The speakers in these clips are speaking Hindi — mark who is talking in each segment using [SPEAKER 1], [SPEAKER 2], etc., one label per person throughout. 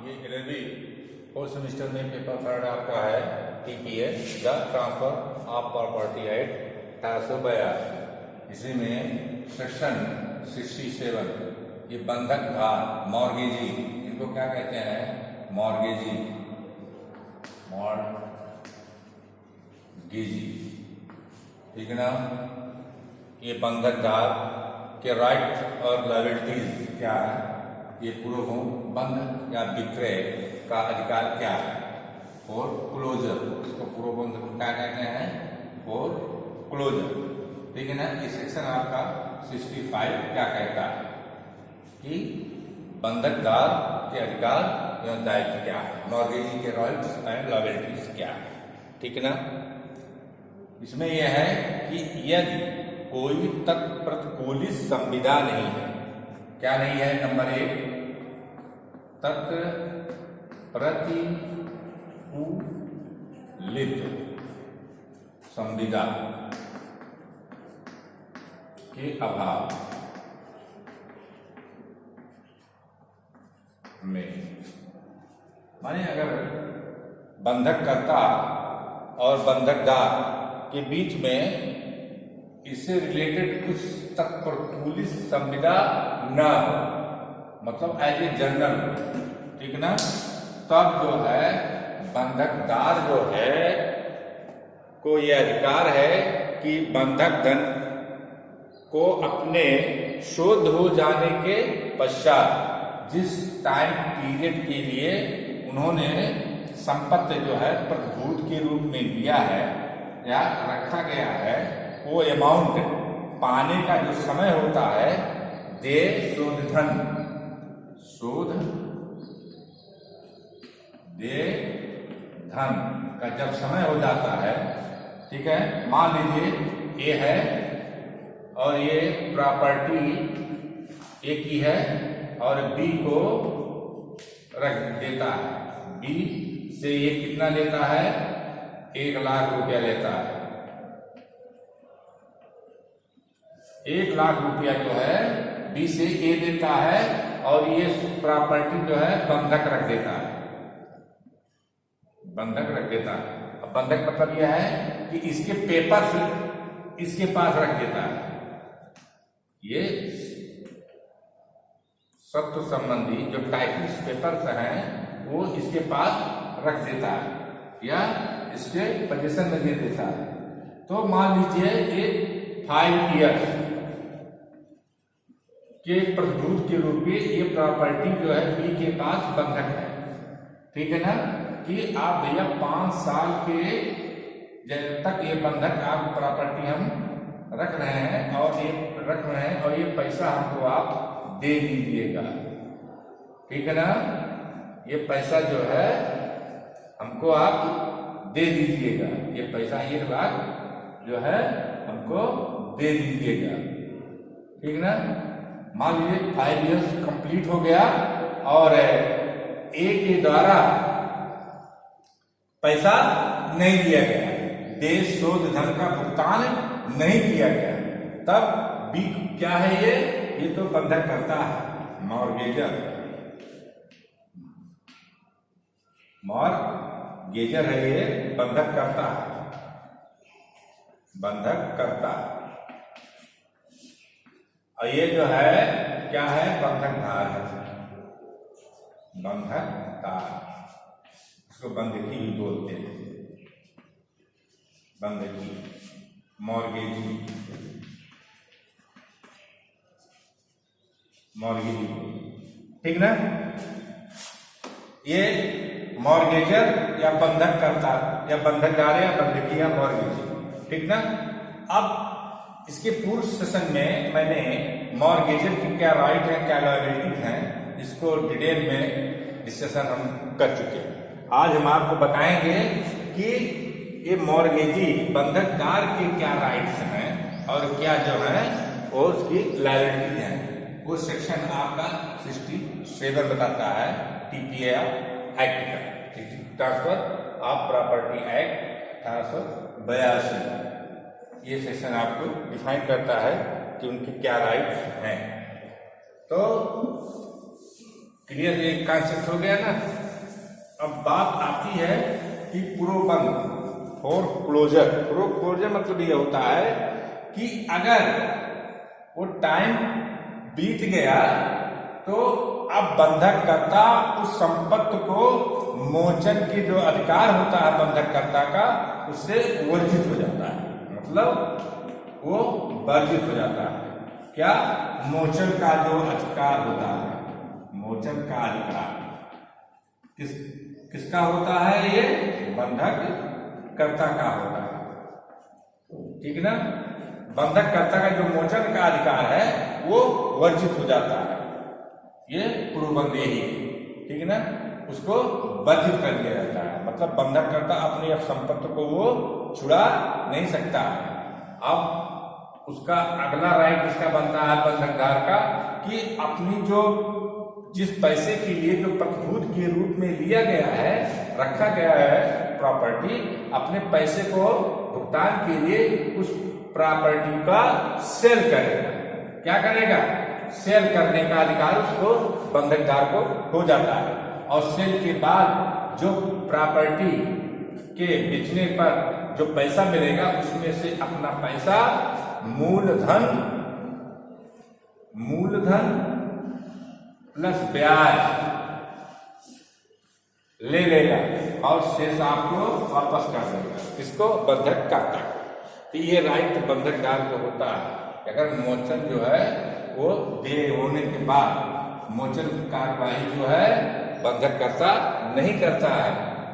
[SPEAKER 1] ये 11वीं फोर्थ सेमेस्टर में पेपर थर्ड आपका है TPA the transfer of property act 1882। इसी में सेक्शन 67 ये बंधक धार मॉर्गेजी, इनको क्या कहते हैं? मॉर्गेजी, ठीक है ना। ये बंधकदार के राइट और लायबिलिटीज क्या है, ये पूर्व बंधक या विक्रय का अधिकार क्या है, और क्लोजर, इसको पूर्व बंधक क्या कहते हैं? और क्लोजर, ठीक है ना। ये सेक्शन आपका 65 क्या कहता है कि बंधकदार के अधिकार एवं दायित्व क्या है, मॉर्गेजी के राइट्स एंड लायबिलिटीज क्या है, ठीक है ना। इसमें यह है कि यदि कोई तत्प्रतिकूलित संविदा नहीं है, क्या नहीं है? नंबर 1 तत्प्रतिकूलित संविदा के अभाव में, माने अगर बंधककर्ता और बंधकदार के बीच में इससे रिलेटेड कुछ तत्प्रतिकूलित संविदा न हो, मतलब एज ए जनरल, ठीक ना, तब जो है बंधकदार जो है को यह अधिकार है कि बंधक धन को अपने शोध हो जाने के पश्चात जिस टाइम पीरियड के लिए उन्होंने संपत्ति जो है प्रतिभूत के रूप में दिया है या रखा गया है, वो अमाउंट पाने का जो समय होता है, दे शोध धन, शोध दे धन का जब समय हो जाता है, ठीक है। मान लीजिए ए है और ये प्रॉपर्टी ए की है और बी को रख देता है, बी से ये कितना लेता है? 1 लाख रुपया लेता है। 1 लाख रुपया जो है बी से ए देता है और ये प्रॉपर्टी जो है बंधक रख देता है, बंधक रख देता है। अब बंधक मतलब यह है कि इसके पेपर इसके पास रख देता है, ये सत्व संबंधी जो टाइटल्स पेपर्स हैं वो इसके पास रख देता है या इसके पोजीशन में दे देता है। तो मान लीजिए ये 5 ईयर्स के प्रतिभूत के रूप में ये प्रॉपर्टी जो है बी के पास बंधक है, ठीक है ना, कि आप भैया 5 साल के जब तक ये बंधक आप प्रॉपर्टी हम रख रहे हैं और ये पैसा हमको आप दे दीजिएगा, ठीक है ना। ये पैसा जो है हमको आप दे दीजिएगा, ये पैसा 1 लाख जो है हमको दे दीजिएगा, ठीक ना। मान लीजिए 5 इयर्स कंप्लीट हो गया और ए के द्वारा पैसा नहीं दिया गया, दे शोध धन का भुगतान नहीं किया गया, तब बी क्या है? ये तो बंधक करता है, मॉर्गेजर, मॉर्गेजर है, ये बंधक करता है, बंधक करता है। और ये जो है क्या है? बंधकदार है, बंधकदार, इसको बंधकी भी बोलते हैं, बंधकी, मॉर्गेजी, मॉर्गेजी, ठीक ना। ये मॉर्गेजर या बंधक करता या बंधकदार या बंधकी या मॉर्गेजी, ठीक ना। अब इसके पूर्व सेशन में मैंने मॉर्गेजर की क्या राइट है, क्या लायबिलिटी है, इसको डिटेल में डिस्कशन हम कर चुके हैं। आज हम आपको बताएंगे कि ये मॉर्गेजी बंधकदार के क्या राइट्स हैं और क्या जो है और उसकी लायबिलिटी है। वो सेक्शन आपका 67 बताता है टीपीए एक्ट का, ट्रांसफर ऑफ प्रॉपर्टी एक्ट 1882। ये सेक्शन आपको डिफाइन करता है कि उनके क्या राइट्स हैं। तो क्लियर, एक कॉन्सेप्ट हो गया ना। अब बात आती है कि प्रोबंध फॉर क्लोजर। क्लोजर मतलब ये होता है कि अगर वो टाइम बीत गया तो अब बंधक कर्ता उस संपत्ति को मोचन की जो अधिकार होता है बंधक कर्ता का उससे वर्जित हो जाता है, मतलब वो वर्जित हो जाता है। क्या? मोचन का जो अधिकार होता है, मोचन का अधिकार किसका होता है? ये बंधक कर्ता का होता है, ठीक ना। बंधक कर्ता का जो मोचन का अधिकार है वो वर्जित हो जाता है, ये प्रोबंध यही, ठीक ना, उसको वर्जित कर दिया जाता है। मतलब बंधक कर्ता अपनी संपत्ति को वो छुड़ा नहीं सकता है। अब उसका अगला राइट किसका बनता है? बंधकदार का, कि अपनी जो जिस पैसे के लिए जो प्रतिभूत के रूप में लिया गया है, रखा गया है प्रॉपर्टी, अपने पैसे को भुगतान के लिए उस प्रॉपर्टी का सेल करेगा। क्या करेगा? सेल करने का अधिकार उसको बंधकदार को हो जाता है। और सेल के बाद जो प्रॉपर्टी के बेचने पर जो पैसा मिलेगा उसमें से अपना पैसा मूलधन प्लस ब्याज ले लेगा और शेष आपको वापस कर देगा। किसको? बंधक कर्ता को। तो ये राइट बंधकदार को होता है। अगर मोचन जो है वो देय होने के बाद मोचन कार्यवाही जो है बंधक कर्ता नहीं करता है,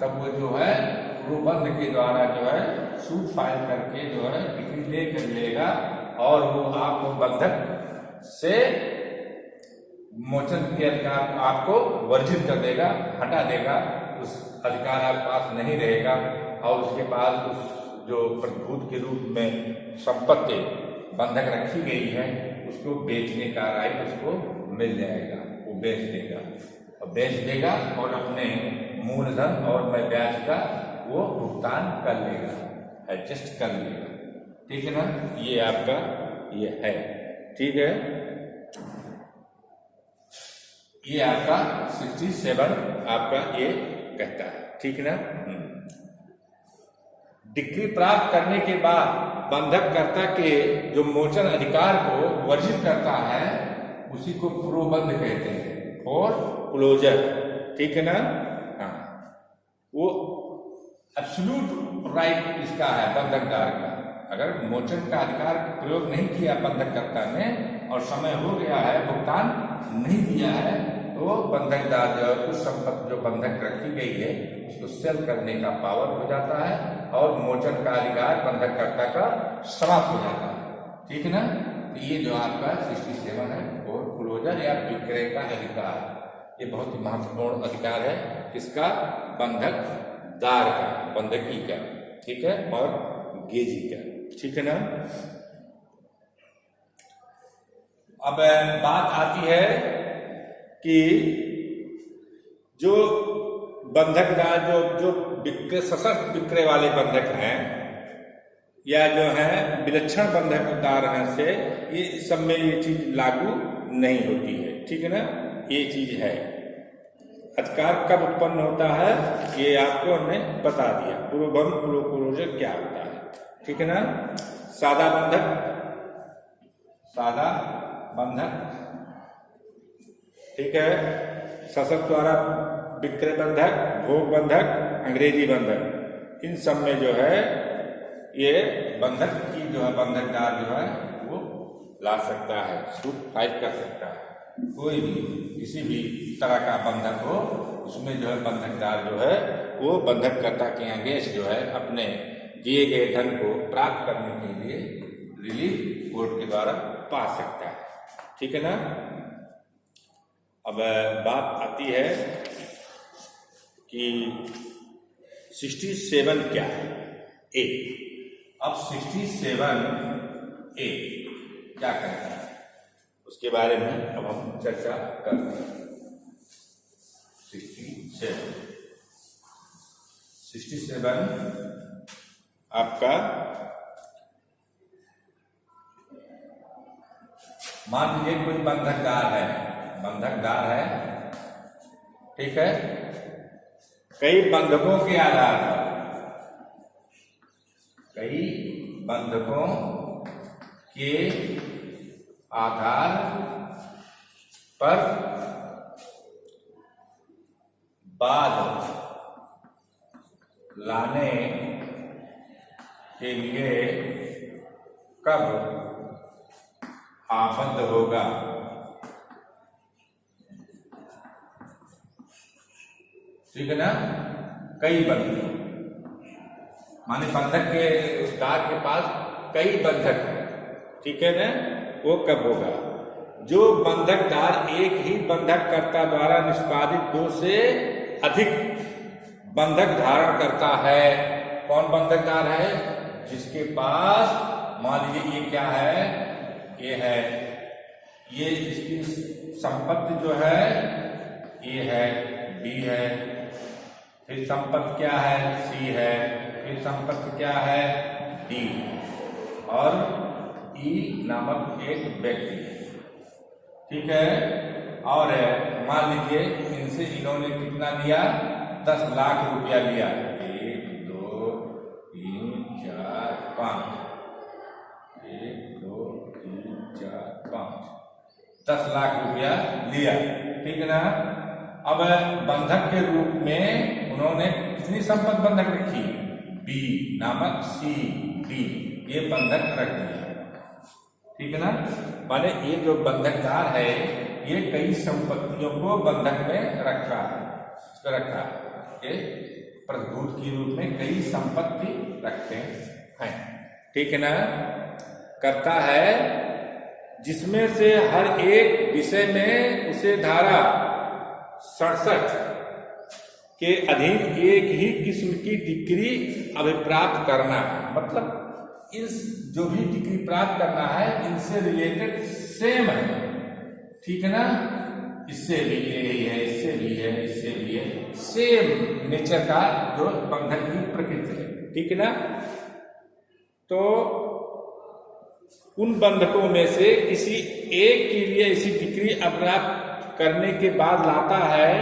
[SPEAKER 1] तब वो जो है प्रोबंध के द्वारा जो है सूट फाइल करके जो है डिक्री लेकर लेगा और वो आपको बंधक से मोचन के अधिकार आपको वर्जित कर देगा, हटा देगा, उस अधिकार आपके पास नहीं रहेगा। और उसके बाद उस जो प्रतिभूत के रूप में संपत्ति बंधक रखी गई है उसको बेचने का राइट उसको मिल जाएगा, वो बेच देगा और अपने मूलधन और ब्याज का वो भुगतान कर लेगा, एडजस्ट कर लेगा, ठीक है ना। ये आपका ये है, ठीक है। ये आपका 67 आपका ये कहता है, ठीक ना। डिक्री प्राप्त करने के बाद बंधक कर्ता के जो मोचन अधिकार को वर्जित करता है उसी को प्रोबंध कहते हैं और क्लोजर, ठीक है ना। हाँ, वो एब्सोल्यूट राइट इसका है बंधकदार का। अगर मोचन का अधिकार प्रयोग नहीं किया बंधककर्ता ने और समय हो गया है, भुगतान नहीं दिया है, तो बंधकदार जो उस संपत्ति जो बंधक रखी गई है उसको सेल करने का पावर हो जाता है और मोचन का अधिकार बंधककर्ता का समाप्त हो जाता है, ठीक है ना। तो ये जो आपका 67 है और क्लोजर या विक्रय का अधिकार, ये बहुत ही महत्वपूर्ण अधिकार है। किसका? बंधकदार का, बंधकी का, ठीक है, और गेजी का, ठीक है ना। अब बात आती है कि जो बंधकदार जो सशक्त विक्रय वाले बंधक हैं या जो है विलक्षण बंधकदार हैं से ये सब में ये चीज लागू नहीं होती है, ठीक है ना। ये चीज है। अधिकार कब उत्पन्न होता है ये आपको हमने बता दिया। प्रोबंध क्लोजर क्या होता है, ठीक है ना। सादा बंधक, ठीक है। सशक्त द्वारा विक्रय बंधक, भोग बंधक, अंग्रेजी बंधक, इन सब में जो है ये बंधक की जो है बंधकदार जो है वो ला सकता है, सूट फाइल कर सकता है। कोई भी किसी भी तरह का बंधक हो उसमें जो है बंधकदार जो है वो बंधककर्ता के अगेंस्ट जो है अपने दिए गए धन को प्राप्त करने के लिए रिलीफ कोर्ट के द्वारा पा सकता है, ठीक है ना। अब बात आती है कि 67 क्या है, ए। अब 67A क्या कहता है उसके बारे में अब हम चर्चा करते हैं। 67 आपका मान लीजिए कोई बंधकदार है ठीक है। कई बंधकों के आधार पर, कई बंधकों के आधार पर बाद लाने के लिए कब आबद्ध होगा। ठीक है ना। कई बंधक माने बंधक के तार के पास कई बंधक है, ठीक है ना। वो कब होगा? जो बंधक तार एक ही बंधक कर्ता द्वारा निष्पादित 2 से अधिक बंधक धारण करता है। कौन बंधक तार है? जिसके पास मान लीजिए ये क्या है, ये है, ये इसकी संपत्ति जो है ए है, बी है, फिर संपत्ति क्या है, सी है, फिर संपत्ति क्या है, डी, और ई नामक एक व्यक्ति, ठीक है। और मान लीजिए इनसे इन्होंने कितना लिया, 10 लाख रुपया लिया। 1 2 3 4 5, 1 2 3 4 5, 10 लाख रुपया लिया, ठीक है ना। अब बंधक के रूप में उन्होंने कितनी संपत्ति बंधक रखी, बी नामक सी डी, ये बंधक रख दिया, ठीक है ना। माने ये जो बंधकदार है ये कई संपत्तियों को बंधक में रखा है, ये प्रतिभूत के रूप में कई संपत्ति रखते हैं, ठीक है ना। करता है जिसमें से हर एक विषय में उसे धारा 67 के अधीन एक ही किस्म की डिग्री अभिप्राप्त करना है। मतलब इस जो भी डिग्री प्राप्त करना है इनसे रिलेटेड सेम है, ठीक है ना। इससे भी यही है, इससे भी है, इससे भी है, सेम नेचर का जो बंधक की प्रकृति है, ठीक है ना। तो उन बंधकों में से किसी एक के लिए ऐसी डिग्री अप्राप्त करने के बाद लाता है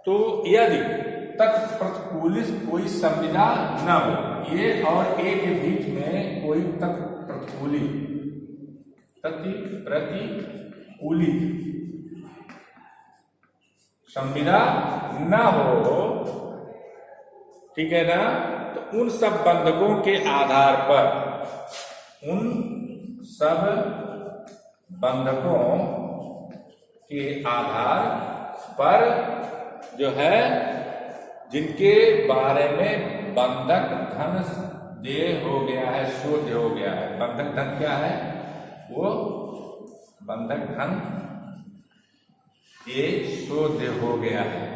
[SPEAKER 1] तो यदि तत्प्रतिकूलित कोई संविदा न हो, ये और ए के बीच में कोई तत्प्रतिकूलित संविदा न हो, ठीक है ना। तो उन सब बंधकों के आधार पर, उन सब बंधकों के आधार पर जो है जिनके बारे में बंधक धन देय हो गया है, शोध हो गया है। बंधक धन क्या है? वो बंधक धन ये शोध हो गया है,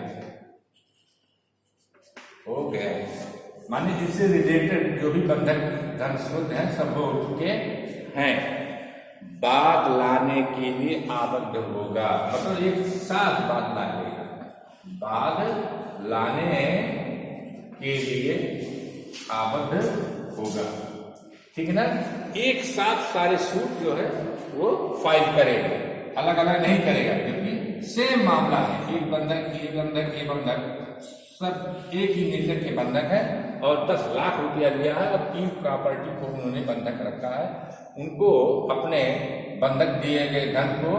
[SPEAKER 1] हो गया है। माने इससे रिलेटेड जो भी बंधक धन शोध है सब हो चुके हैं, बाद लाने के लिए आबद्ध होगा। मतलब एक साथ बाद लाएगा, बाद लाने के लिए आबद्ध होगा, ठीक है ना। एक साथ सारे सूट जो है वो फाइल करेगा, अलग अलग नहीं करेगा, क्योंकि सेम मामला है। एक बंधक, ये बंधक, ये बंधक सब एक ही नेचर के बंधक है और 10 लाख रुपया लिया है और 3 प्रॉपर्टी को उन्होंने बंधक रखा है। उनको अपने बंधक दिए गए धन को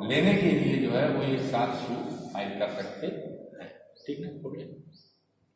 [SPEAKER 1] लेने के लिए जो है वो एक साथ सूट फाइल कर सकते हैं, ठीक है।